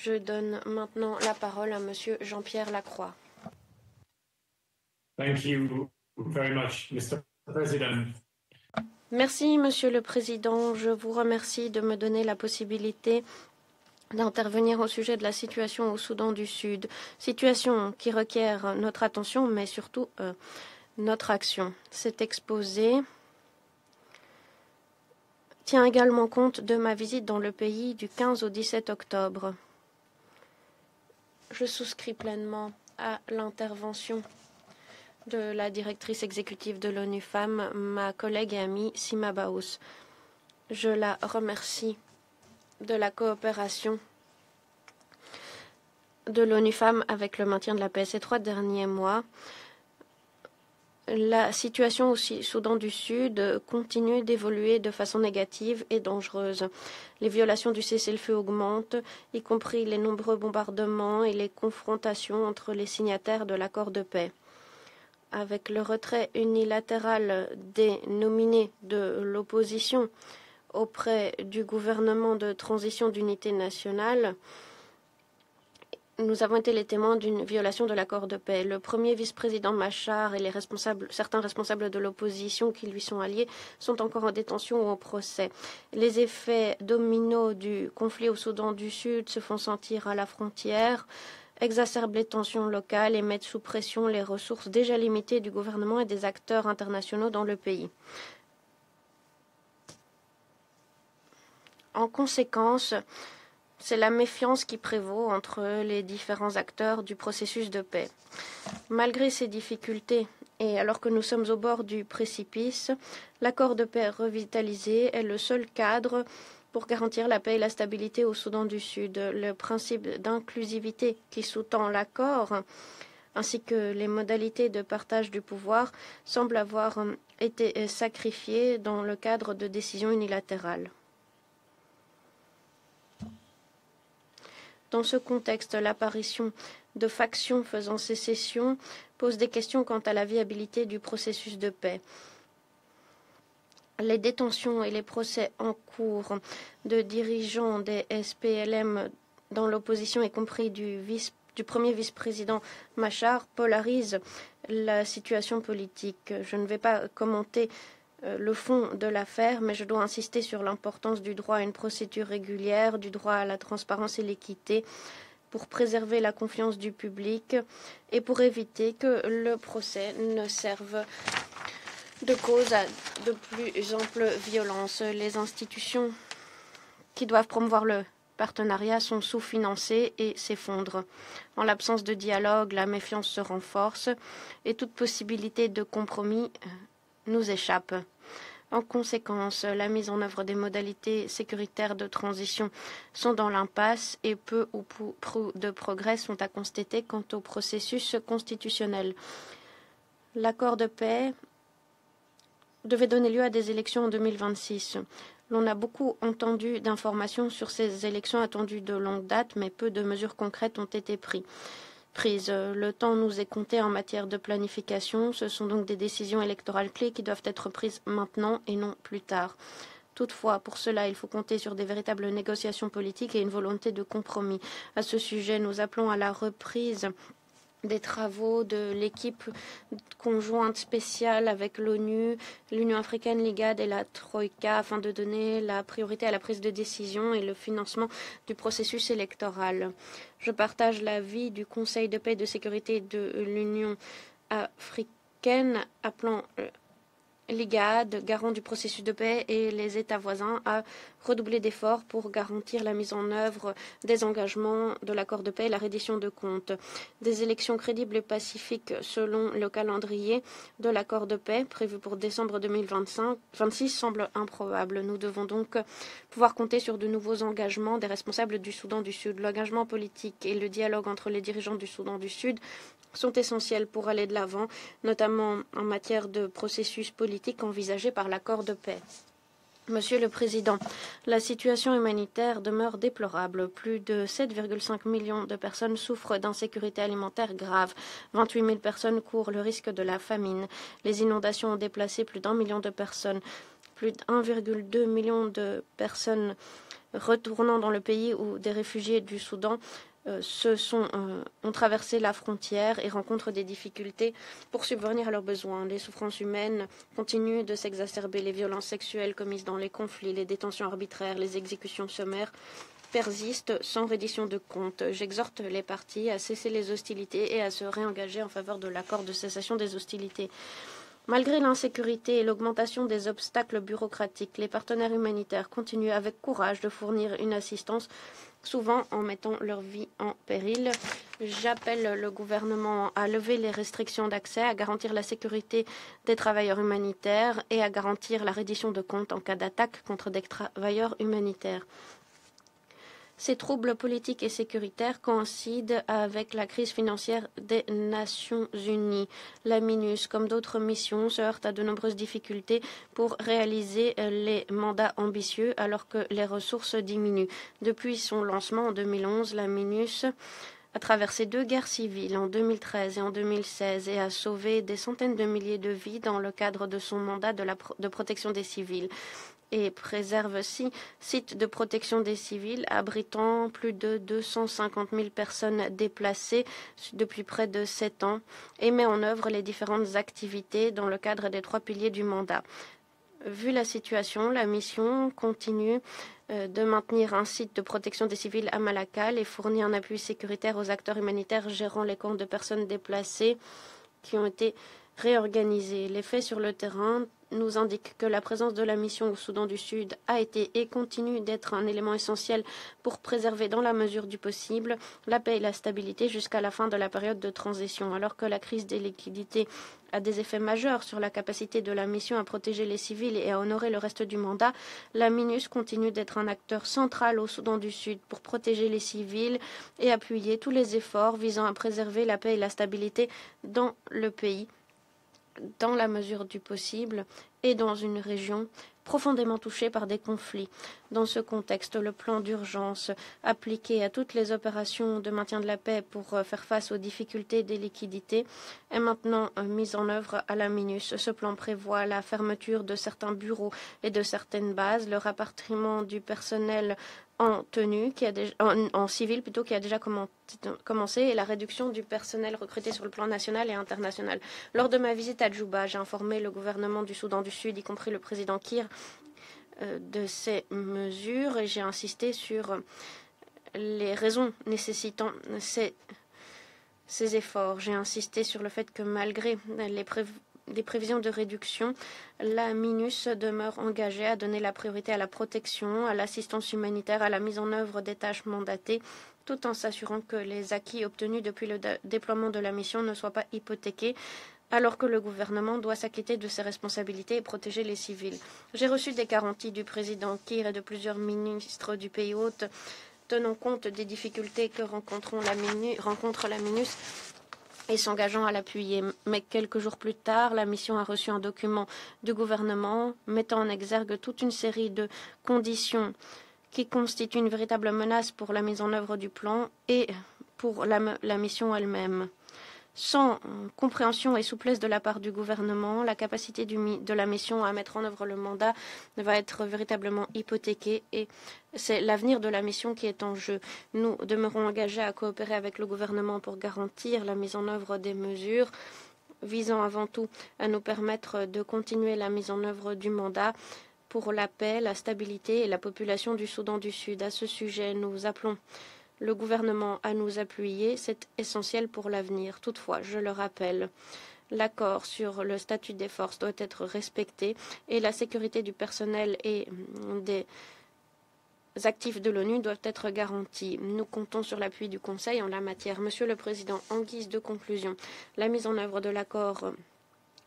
Je donne maintenant la parole à Monsieur Jean-Pierre Lacroix. Thank you very much, Mr. President. Merci, Monsieur le Président. Je vous remercie de me donner la possibilité d'intervenir au sujet de la situation au Soudan du Sud. Situation qui requiert notre attention, mais surtout notre action. Cet exposé tient également compte de ma visite dans le pays du 15 au 17 octobre. Je souscris pleinement à l'intervention de la directrice exécutive de l'ONU Femmes, ma collègue et amie Sima Baous. Je la remercie de la coopération de l'ONU Femmes avec le maintien de la paix. Ces 3 derniers mois, la situation au Soudan du Sud continue d'évoluer de façon négative et dangereuse. Les violations du cessez-le-feu augmentent, y compris les nombreux bombardements et les confrontations entre les signataires de l'accord de paix. Avec le retrait unilatéral des nominés de l'opposition auprès du gouvernement de transition d'unité nationale, nous avons été les témoins d'une violation de l'accord de paix. Le premier vice-président Machar et certains responsables de l'opposition qui lui sont alliés sont encore en détention ou au procès. Les effets dominos du conflit au Soudan du Sud se font sentir à la frontière, exacerbent les tensions locales et mettent sous pression les ressources déjà limitées du gouvernement et des acteurs internationaux dans le pays. En conséquence, c'est la méfiance qui prévaut entre les différents acteurs du processus de paix. Malgré ces difficultés, et alors que nous sommes au bord du précipice, l'accord de paix revitalisé est le seul cadre pour garantir la paix et la stabilité au Soudan du Sud. Le principe d'inclusivité qui sous-tend l'accord, ainsi que les modalités de partage du pouvoir, semblent avoir été sacrifiés dans le cadre de décisions unilatérales. Dans ce contexte, l'apparition de factions faisant sécession pose des questions quant à la viabilité du processus de paix. Les détentions et les procès en cours de dirigeants des SPLM dans l'opposition, y compris du premier vice-président Machar, polarisent la situation politique. Je ne vais pas commenter le fond de l'affaire, mais je dois insister sur l'importance du droit à une procédure régulière, du droit à la transparence et l'équité, pour préserver la confiance du public et pour éviter que le procès ne serve de cause à de plus amples violences. Les institutions qui doivent promouvoir le partenariat sont sous-financées et s'effondrent. En l'absence de dialogue, la méfiance se renforce et toute possibilité de compromis nous échappe. En conséquence, la mise en œuvre des modalités sécuritaires de transition sont dans l'impasse et peu ou prou de progrès sont à constater quant au processus constitutionnel. L'accord de paix devait donner lieu à des élections en 2026. L'on a beaucoup entendu d'informations sur ces élections attendues de longue date, mais peu de mesures concrètes ont été prises. Le temps nous est compté en matière de planification. Ce sont donc des décisions électorales clés qui doivent être prises maintenant et non plus tard. Toutefois, pour cela, il faut compter sur des véritables négociations politiques et une volonté de compromis. À ce sujet, nous appelons à la reprise des travaux de l'équipe conjointe spéciale avec l'ONU, l'Union africaine, l'IGAD et la Troïka afin de donner la priorité à la prise de décision et le financement du processus électoral. Je partage l'avis du Conseil de paix et de sécurité de l'Union africaine appelant l'IGAD, garant du processus de paix, et les États voisins à redoubler d'efforts pour garantir la mise en œuvre des engagements de l'accord de paix et la reddition de comptes. Des élections crédibles et pacifiques selon le calendrier de l'accord de paix prévu pour décembre 2026 semblent improbables. Nous devons donc pouvoir compter sur de nouveaux engagements des responsables du Soudan du Sud. L'engagement politique et le dialogue entre les dirigeants du Soudan du Sud sont essentiels pour aller de l'avant, notamment en matière de processus politique envisagé par l'accord de paix. Monsieur le Président, la situation humanitaire demeure déplorable. Plus de 7,5 millions de personnes souffrent d'insécurité alimentaire grave. 28 000 personnes courent le risque de la famine. Les inondations ont déplacé plus d'1 million de personnes. plus de 1,2 million de personnes retournant dans le pays ou des réfugiés du Soudan ont traversé la frontière et rencontrent des difficultés pour subvenir à leurs besoins. Les souffrances humaines continuent de s'exacerber. Les violences sexuelles commises dans les conflits, les détentions arbitraires, les exécutions sommaires persistent sans reddition de comptes. J'exhorte les parties à cesser les hostilités et à se réengager en faveur de l'accord de cessation des hostilités. Malgré l'insécurité et l'augmentation des obstacles bureaucratiques, les partenaires humanitaires continuent avec courage de fournir une assistance, souvent en mettant leur vie en péril. J'appelle le gouvernement à lever les restrictions d'accès, à garantir la sécurité des travailleurs humanitaires et à garantir la reddition de comptes en cas d'attaque contre des travailleurs humanitaires. Ces troubles politiques et sécuritaires coïncident avec la crise financière des Nations Unies. La MINUS, comme d'autres missions, se heurte à de nombreuses difficultés pour réaliser les mandats ambitieux alors que les ressources diminuent. Depuis son lancement en 2011, la MINUS a traversé 2 guerres civiles en 2013 et en 2016 et a sauvé des centaines de milliers de vies dans le cadre de son mandat de protection des civils, et préserve 6 sites de protection des civils abritant plus de 250 000 personnes déplacées depuis près de 7 ans et met en œuvre les différentes activités dans le cadre des 3 piliers du mandat. Vu la situation, la mission continue de maintenir un site de protection des civils à Malakal et fournit un appui sécuritaire aux acteurs humanitaires gérant les camps de personnes déplacées qui ont été réorganisés. Les faits sur le terrain nous indiquent que la présence de la mission au Soudan du Sud a été et continue d'être un élément essentiel pour préserver dans la mesure du possible la paix et la stabilité jusqu'à la fin de la période de transition. Alors que la crise des liquidités a des effets majeurs sur la capacité de la mission à protéger les civils et à honorer le reste du mandat, la MINUS continue d'être un acteur central au Soudan du Sud pour protéger les civils et appuyer tous les efforts visant à préserver la paix et la stabilité dans le pays, dans la mesure du possible, et dans une région profondément touchée par des conflits. Dans ce contexte, le plan d'urgence appliqué à toutes les opérations de maintien de la paix pour faire face aux difficultés des liquidités est maintenant mis en œuvre à la MINUS. Ce plan prévoit la fermeture de certains bureaux et de certaines bases, le rapatriement du personnel en civil plutôt, qui a déjà commencé, et la réduction du personnel recruté sur le plan national et international. Lors de ma visite à Djouba, j'ai informé le gouvernement du Soudan du Sud, y compris le président Kiir, de ces mesures, et j'ai insisté sur les raisons nécessitant ces efforts. J'ai insisté sur le fait que malgré des prévisions de réduction, la MINUS demeure engagée à donner la priorité à la protection, à l'assistance humanitaire, à la mise en œuvre des tâches mandatées, tout en s'assurant que les acquis obtenus depuis le déploiement de la mission ne soient pas hypothéqués, alors que le gouvernement doit s'acquitter de ses responsabilités et protéger les civils. J'ai reçu des garanties du président Kiir et de plusieurs ministres du pays hôte tenant compte des difficultés que rencontre la MINUS et s'engageant à l'appuyer. Mais quelques jours plus tard, la mission a reçu un document du gouvernement mettant en exergue toute une série de conditions qui constituent une véritable menace pour la mise en œuvre du plan et pour la mission elle-même. Sans compréhension et souplesse de la part du gouvernement, la capacité de la mission à mettre en œuvre le mandat va être véritablement hypothéquée, et c'est l'avenir de la mission qui est en jeu. Nous demeurons engagés à coopérer avec le gouvernement pour garantir la mise en œuvre des mesures visant avant tout à nous permettre de continuer la mise en œuvre du mandat pour la paix, la stabilité et la population du Soudan du Sud. À ce sujet, nous appelons le gouvernement à nous appuyer, c'est essentiel pour l'avenir. Toutefois, je le rappelle, l'accord sur le statut des forces doit être respecté et la sécurité du personnel et des actifs de l'ONU doivent être garantis. Nous comptons sur l'appui du Conseil en la matière. Monsieur le Président, en guise de conclusion, la mise en œuvre de l'accord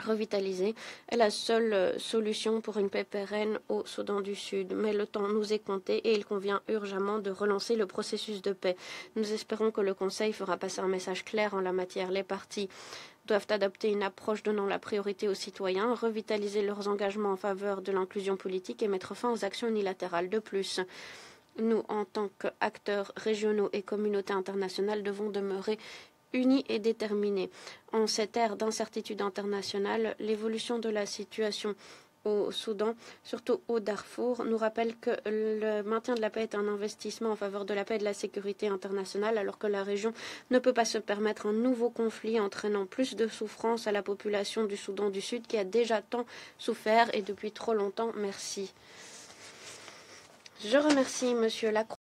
revitalisée est la seule solution pour une paix pérenne au Soudan du Sud. Mais le temps nous est compté et il convient urgemment de relancer le processus de paix. Nous espérons que le Conseil fera passer un message clair en la matière. Les partis doivent adopter une approche donnant la priorité aux citoyens, revitaliser leurs engagements en faveur de l'inclusion politique et mettre fin aux actions unilatérales. De plus, nous, en tant qu'acteurs régionaux et communautés internationales, devons demeurer unis et déterminés. En cette ère d'incertitude internationale, l'évolution de la situation au Soudan, surtout au Darfour, nous rappelle que le maintien de la paix est un investissement en faveur de la paix et de la sécurité internationale, alors que la région ne peut pas se permettre un nouveau conflit entraînant plus de souffrance à la population du Soudan du Sud qui a déjà tant souffert et depuis trop longtemps. Merci. Je remercie Monsieur Lacroix.